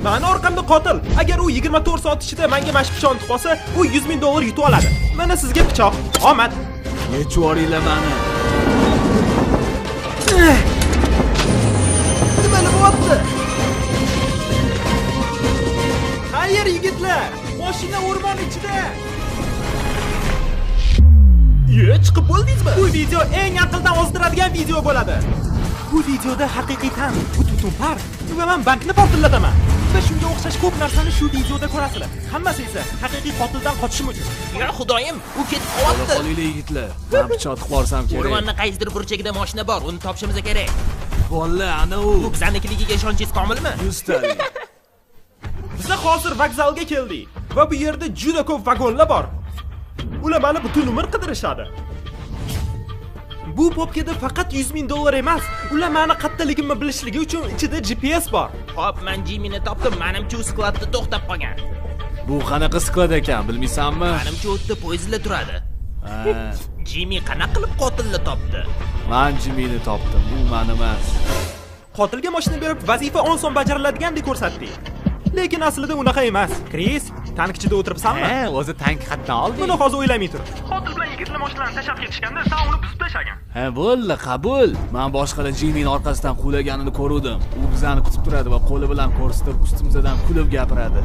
Mani orqamda qotil. Agar u 24 soat ichida menga mashq pichoqni qolsa, u 100 ming dollar yutib oladi. Mana sizga pichoq. Omad. Yechib yuboringlar mani. Nima bo'lyapti? Xayr yigitlar, mashina o'rmon ichida. Chiqib bo'ldingizmi? Bu video eng aqldan ozdiradigan video bo'ladi. Bu videoda haqiqiy tan, bu tutunpar va men bankni portlataman. Va shunga o'xshash ko'p narsani shu videoda ko'rasizlar. Hammasi esa haqiqiy qotildan qochishim uchun. Ya xudoyim, u ketib qolyapti. Qolinglar yigitlar. Men pichoq tiqib borsam kerak. O'rmonning qaysidir burchagida mashina bor, uni topishimiz kerak. Bolalar, ana u. Bu biznikiligiga ishonchingiz komilmi? 100 talik. Biz hozir vokzalga keldik va bu yerda juda ko'p vagonlar bor. Ular meni butun umr qidirishadi. Bu popkada faqat 100 ming dollar emas, ular meni qattaligimni bilishligi uchun ichida GPS bor. Hop, men Jimini topdim. Menimcha u skladda to'xtab qolgan. Bu qanaqa sklad ekan, bilmaysanmi? Menimcha o'tda poyezdlar turadi. Ha. Jimmy qanaqa qilib qotilni topdi? Men Jimini topdim, u meni emas. Qotilga mashina berib vazifa oson bajariladigandek ko'rsatdik. Lekin aslida unaqa emas. Kris, tank ichida o'tiribsanmi? O'zi tank xatdan olding. Buni hozir o'ylamay tur. Qotil bilan yigitlar mashinani tashlab ketishganda sen uni buzib tashlagan. Ha, bo'ldi, qabul. Men boshqalar Jimining orqasidan qulaganini ko'rdim. U bizani kutib turadi va qo'li bilan ko'rsatib ustimizdan kulib gapiradi.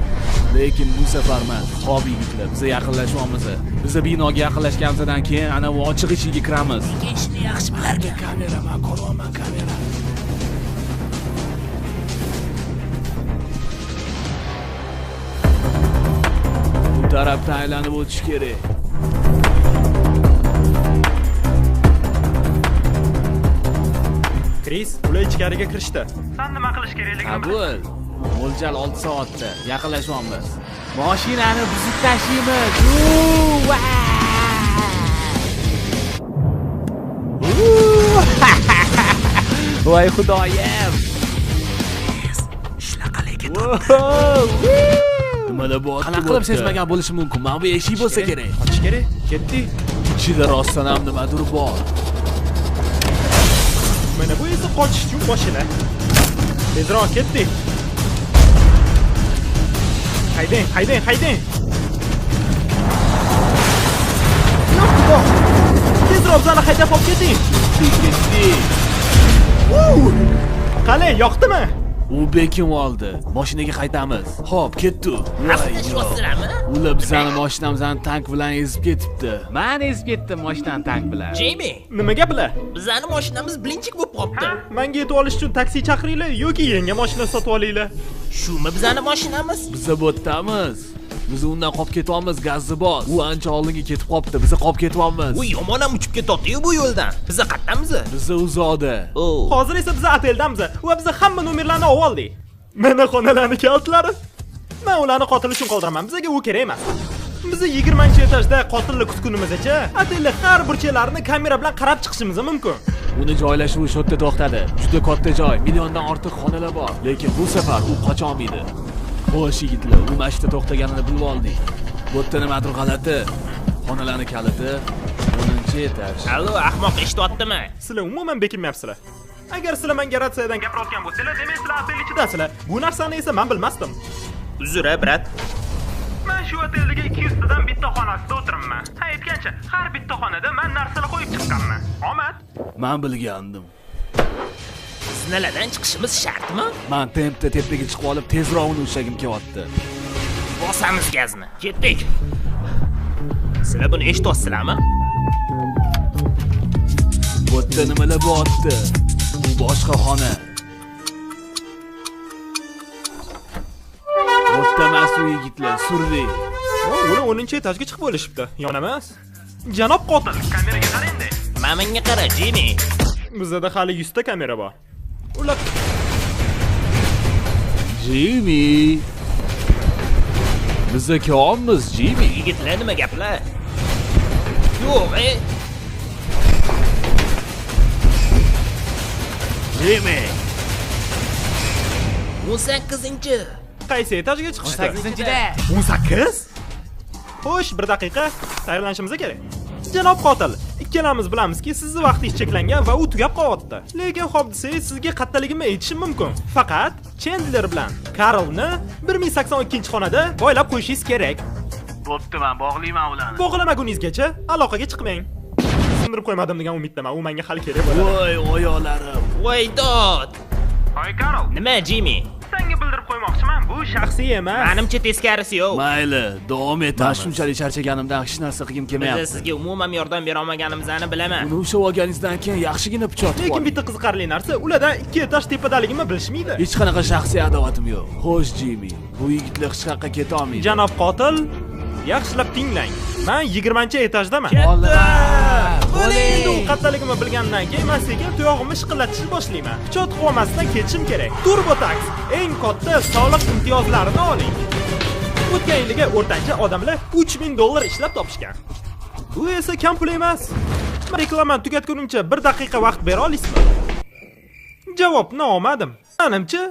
Lekin bu safar men, xo'p yigitlar, biz yaqinlashyapmiz. Biz binoga yaqinlashganimizdan keyin ana bu ochiq eshigiga kiramiz. Eshikni yaxshi bilarkan. Kamera, men ko'raman kamera. Tarafdan aylanib o'tish kerak. Kris, ular ichkariga kirishdi. Sen nima qilish kerakligini Qabul. Mo'ljal 6 soatda yaqinlashyapmiz. Mashinani buzib tashlaymiz. Voy xudoyim. Shunaqalarga Nimalar bor? Qanaqa qilib sezmagan bo'lishi mumkin? Mana bu eshik bo'lsa kerak. Qochish kerak. Ketdik. Ichida rostdan ham nimadir bor. Mana bu esa qochish uchun mashina. Tezroq ketdik. Haydang. Yo'q. Tezroq bizani haydab olib keting. Ketdik. Qani, yoqdimi? U bekim oldi. Mashinaga qaytamiz. Xo'p, ketdi. Aslashmasizlarmi? Ular bizani mashinamizni tank bilan ezib ketibdi. Men ezib ketdim mashinani tank bilan. Jimmy, Nima gaplar? bizning mashinamiz bilinchik bo'lib qolibdi. Menga yetib olish uchun taksi chaqiringlar yoki yangi mashina sotib olinglar. Shumi bizning mashinamiz? Biz bu yerdamiz. Biz undan qolib ketyapmiz, gazni bos. U ancha oldinga ketib qolibdi. Biz qolib ketyapmiz. U yomon ham uchib ketdi-yu bu yo'ldan. Biz qayerdamiz? Biz uzoqda. Hozir esa biz oteldamiz va biz hamma nomerlarni olib oldik. Mana xonalarning kalitlari. Men ularni qotil uchun qoldiraman. Bizga u kerak emas. Biz 20-etajda qotillik kutkunimizgacha otelning har bir joylarini kamera bilan qarab chiqishimiz mumkin. Uni joylashuvi shu yerda to'xtadi. Juda katta joy, milliondan ortiq xonalar bor. Lekin bu safar u qocha olmaydi. Xo'sh yigitlar, u mashina to'xtaganini bilib oldik. Bu yerda nimadir g'alati. Xonalarning kaliti 10-etaj. Allo, ahmoq eshityaptimi? Sizlar umuman bekinmayapsizlar. Agar sizlar menga ratsiyadan gapirayotgan bo'lsanglar, demak sizlar otel ichidasizlar. Bu narsani esa men bilmasdim. Uzr, brat. Men shu oteldagi 200 tadan bitta xonasida o'tiribman. Aytgancha, har bitta xonada men narsalar qo'yib chiqqanman. Omad. Men bilgandim. Zinalardan chiqishimiz shartmi? Men tempda tepaga chiqib olib, tezroq uni ushagim kelyapti. Bosamiz gazni. Ketdik. Sizlar buni eshityapsizlarmi? Bu yerda nimalar bo'lyapti? Bu boshqa xona. O'tda mas'ul yigitlar, surdi. Uni 10-etajga chiqib olishibdi. Yonamas. Janob qotil, kameraga qarang-da. Menga qara, Jimmy. Bizda hali 100 ta kamera bor. Ular Jimmy. Bizga kelamiz, Jimmy. Yigitlar nima gaplar? Yo'q, Jimmy. 18-chi. qaysi etajga chiqishdi? 18-da. 18? Xo'sh, bir daqiqa. Tayyorlanishimiz kerak. Janob qotil, ikkalamiz bilamizki, sizning vaqtingiz cheklangan va u tugab qolyapti. Lekin xo'p desangiz, sizga qattaligimni aytishim mumkin. Faqat Chandler bilan Karlni 1082-xonada boylab qo'yishingiz kerak. Bo'pti, men bog'layman ularni. Bog'lamaguningizgacha aloqaga chiqmang. Sindirib qo'ymadim degan umiddaman, u menga hali kerak bo'ladi. Voy, oyoqlarim. Voy dod. Hoy Karl, Nima Jimmy? senga bildirib qo'ymoqchiman, bu shaxsiy emas. Menimcha teskarisi yo'q. Mayli, davom etamiz. Men shunchalik charchaganimdan hech narsa qilgim Biz kelmayapti. sizga umuman yordam bera olmaganimizni bilaman. Uni ushlab olganingizdan keyin yaxshigina pichoq Lekin bor. bitta qiziqarli narsa, ularda 2 etaj tepadaligimni bilishmaydi. Hech qanaqa shaxsiy adovatim yo'q. Xo'sh, Jimmy, bu yigitlar hech qayerga keta olmaydi. Janob qotil, yaxshilab tinglang. Men 20-etajdaman. Endi u qattaligimni bilgandan keyin men sekin tuyog'imni shiqillatishni boshlayman. Pichoq olmasdan ketishim kerak. TurboTax eng katta soliq imtiyozlarini oling. O'tgan yiliga o'rtancha odamlar $3000 ishlab topishgan. Bu esa kam pul emas. Reklamani tugatgunimcha 1 daqiqa vaqt bera olasizmi? Javobni olmadim. Menimcha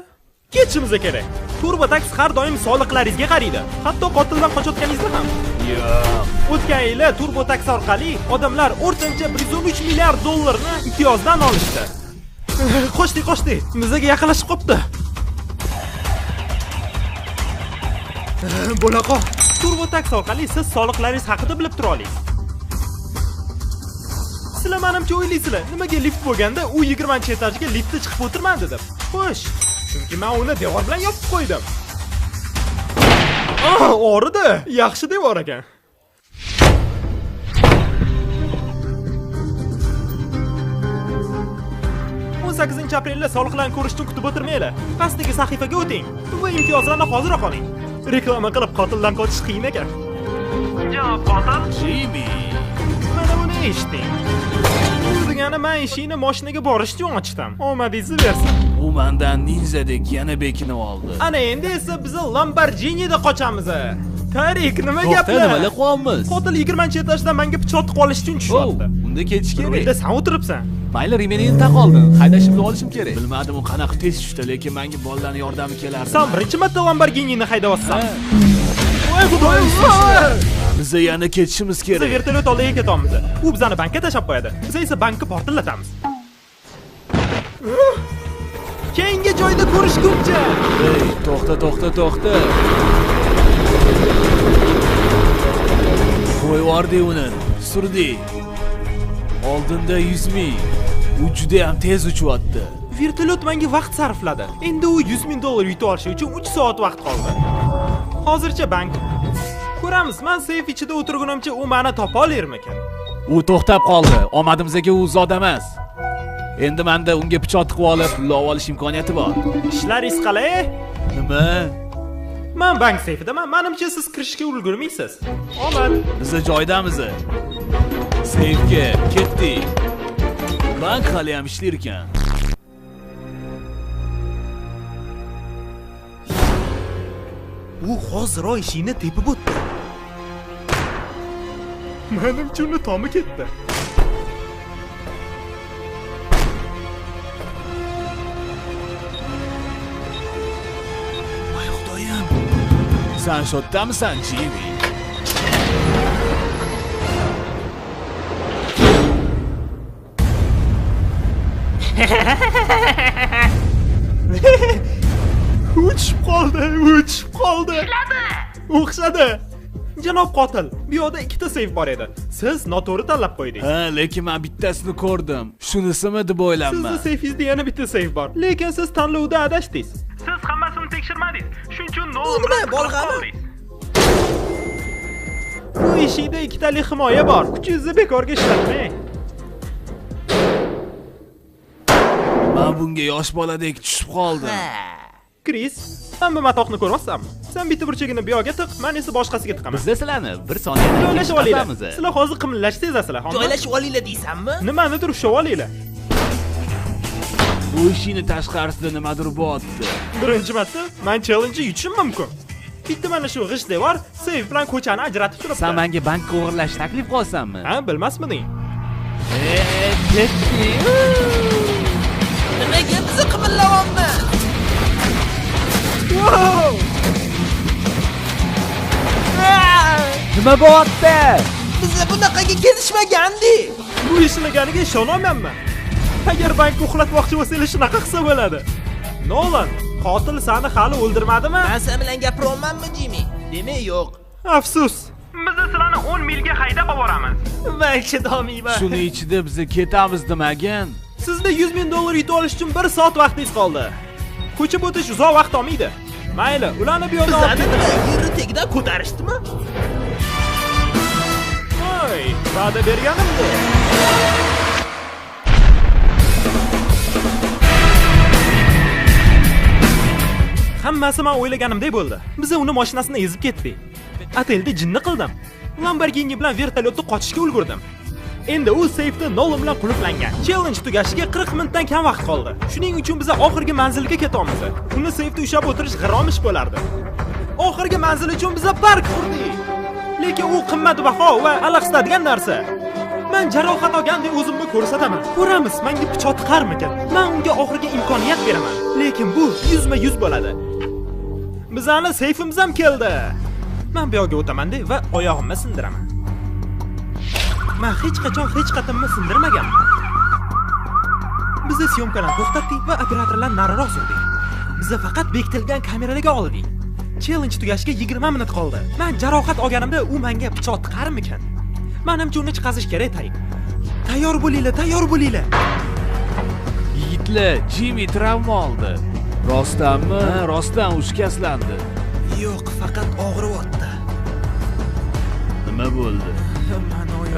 ketishimiz kerak. TurboTax har doim soliqlaringizga qaraydi. Hatto qotildan qochayotganingizda ham. Yo'q. O'tgan yili TurboTax orqali odamlar o'rtancha $113 milliard imtiyozdan olishdi. Qo'shdi, bizga yaqinlashib qopti. Bo'laqo, TurboTax orqali siz soliqlaringiz haqida bilib tura olasiz. Sizlar menimcha o'ylaysizlar, nimaga lift bo'lganda u 20-etajga liftda chiqib o'tirmadi deb. Xo'sh, chunki men uni devor bilan yopib qo'ydim. O'rida, yaxshi devor ekan. 18-aprelda soliqlarni ko'rishni kutib o'tirmanglar. Pastdagi sahifaga o'ting va imtiyozlarni hoziroq oling. Reklama qilib qotildan qochish qiyin ekan. Javob qotil. Jimmy. Mana buni eshiting. Bu degani men ishini mashinaga borish uchun ochdim. Omadingizni bersin. U mendan ninzadek yana bekinib oldi. Ana endi esa biz Lamborghini'da qochamiz. Tarik, nima gaplar? Nima qilyapmiz? Qotil 20-etajdan menga pichoq olish uchun tushyapti. Unda ketish kerak. Unda sen o'tiribsan. Mayli, remenini taqoldin. Haydashimni olishim kerak. Bilmadim u qanaqa tez tushdi, lekin menga bolalarning yordami kelardi. Sen birinchi marta Lamborghini'ni haydayapsan. Voy xudoyim. Biz yana ketishimiz Biz kerak. vertolyot oldiga ketamiz. U bizani bankka tashab qo'yadi. Biz esa bankni portlatamiz. Keyingi joyda ko'rishguncha. Hey, to'xta. Qo'yvordi uni. Surdi. Oldinda 100 ming. U juda ham tez uchyapti. Vertolyot menga vaqt sarfladi. Endi u $100,000 yutib olish uchun 3 soat vaqt qoldi. Hozircha bank. Ko'ramiz, men seyf ichida o'tirgunimcha u meni topa olarmikan? U to'xtab qoldi. Omadimizga u zot emas. Endi menda unga pichoq tiqib olib, pul olish imkoniyati bor. Ishlaringiz qalay? Nima? Men bank seyfidaman. Menimcha siz kirishga ulgurmaysiz. Omad. Biz joydamiz. Seyfga ketdik. Bank hali ham ishlar ekan. U hozir ishini tepib o'tdi. Menimcha uni tomi ketdi. Voy xudoyim. Sen shodamisan, Jimmy? Uchib qoldi. O'xshadi. Janob qotil, bu yoqda ikkita seyf bor edi. Siz noto'g'ri tanlab qo'ydingiz. Ha, lekin men bittasini ko'rdim. Shunisimi deb o'ylayman. Sizning seyfingizda yana bitta seyf bor. Lekin siz tanlovda adashdingiz. Siz hammasini tekshirmadingiz. Shuning uchun noumid qoldingiz. Bu ishingda ikkitalik himoya bor. Kuchingizni bekorga ishlatmang. Men bunga yosh boladek tushib qoldim. Kris, sen bu matoqni ko'rmassanmi? Sen bitta burchagini bu yoqqa tiq, men esa boshqasiga tiqaman. Biz sizlarni bir soniyada Joylashib olinglar. Sizlar hozir qimillashni sezasizlar, xo'pmi? Joylashib olinglar deysanmi? Nimanidir ushlab olinglar. Bu ishini tashqarisida nimadir bo'lyapti. Birinchi marta men challenge yutishim mumkin. Bitta mana shu g'isht devor seyf bilan ko'chani ajratib turibdi. Sen menga bankka o'g'irlash taklif qilsanmi? Ha, bilmasmiding? Ketdik. Nimaga bizni qimillavyapmiz? Wow! Nima bo'lyapti? Biz bunaqaga kelishmagandik. Bu ishlaganiga ishonolmayman. Agar bankni uxlatmoqchi bo'lsangiz shunaqa qilsa bo'ladi. Nolan, qotil seni hali o'ldirmadimi? Men sen bilan gapirolmaymanmi, Jimmy? Demak, yo'q. Afsus. Biz sizlarni 10 milga haydab olamiz. Men chidamayman. Shuni ichida biz ketamiz demagin. Sizda 100 ming dollar yutib olish uchun 1 soat vaqtingiz qoldi. Ko'chib o'tish uzoq vaqt olmaydi. Mayli, ularni bu yerdan olib Bizlarni yerni tagidan ko'tarishdimi? Voy, va'da berganim-ku. Hammasi men o'ylaganimdek bo'ldi. Biz uni mashinasini ezib ketdik. Otelda jinni qildim. Lamborghini bilan vertolyotda qochishga ulgurdim. Endi u seyfni Nolan bilan qulflangan. Challenge tugashiga 40 minutdan kam vaqt qoldi. Shuning uchun biz oxirgi manzilga ketamiz. Uni seyfda ushlab o'tirish g'iromish bo'lardi. Oxirgi manzil uchun biz park qurdik. Lekin u qimmatbaho va alahsitadigan narsa. Men jarohat olgandek o'zimni ko'rsataman. Ko'ramiz, menga pichoq tiqarmikan. Men unga oxirgi imkoniyat beraman. Lekin bu 100ma 100 bo'ladi. Bizani seyfimiz ham keldi. Men bu yoqqa o'taman-da va oyog'imni sindiraman. Men hech qachon hech qatimni sindirmaganman. Biz syomkalarni to'xtatdik va operatorlar nariroq surdik. Biz faqat bekitilgan kameralarga oldik. Challenge tugashiga 20 minut qoldi. Men jarohat olganimda u menga pichoq tiqarmikan? Menimcha uni chiqazish kerak tayib. Tayyor bo'linglar, tayyor bo'linglar. Yigitlar, Jimmy travma oldi. Rostdanmi? Rostdan u shikastlandi. Yo'q, faqat og'riyapti. Nima bo'ldi?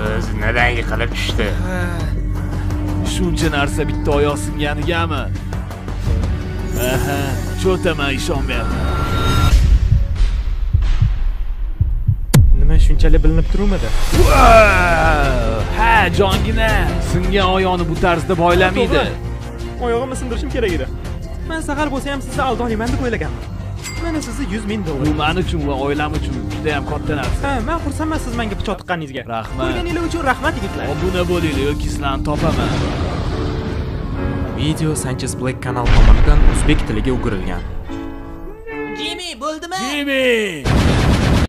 O'zi neden yiqilib tushdi? Shuncha narsa bitta oyoq singanigami? Aha, cho'taman ishonmayapman. Nima shunchalik bilinib turmadi? Ha, jongina. Singan oyoqni bu tarzda boylamaydi. Oyog'imni sindirishim kerak edi. Men sahar bo'lsa ham sizni aldonayman deb o'ylaganman. Mana sizni 100 ming dollar. Bu men uchun va oilam uchun juda ham katta narsa. Ha, men xursandman siz menga pichoq tiqqaningizga. Rahmat. Ko'rganingiz uchun rahmat yigitlar. Obuna bo'linglar yoki sizlarni topaman. Video Sanchez Black kanal tomonidan o'zbek tiliga o'girilgan. Jimmy, bo'ldimi? Jimmy!